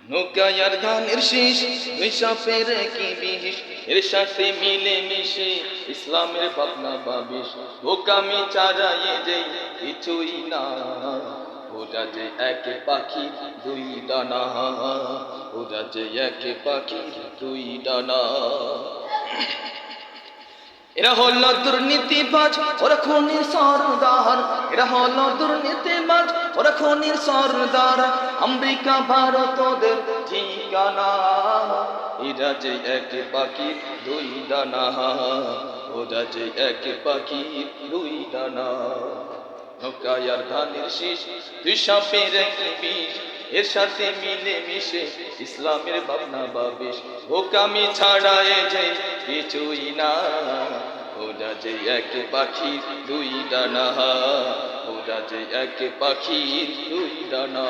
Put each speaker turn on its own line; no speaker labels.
নৌকায়ার ধানের শীষ দুই সাপের কি বিষ এর সাথে মিলে মিশে ইসলামের ভাবনা বাবিশ বোকামি চারাইয়ে যেই কিছুই না ওরা যে এক পাখি দুই ডানা ওরা যে এক পাখি দুই ডানা এরা হলো দুর্নীতিবাজ ওরা খুনির সরদার এরা হলো দুর্নীতিবাজ ওরা খুনির সরদার আমেরিকা ভারত ওদের ঠিকানা এরা যে এক পাখি দুই ডানা ওরা যে এক পাখি দুই ডানা নৌকায়ার ধানের শীষ দুই সাপের কি বিষ এর সাথে মিলে মিশে ইসলামের ভাবনা বাবিশ বোকামি ছাড়ায় যে কিছুই না ওরা যে এক পাখি দুই ডানা ওরা যে এক পাখি দুই ডানা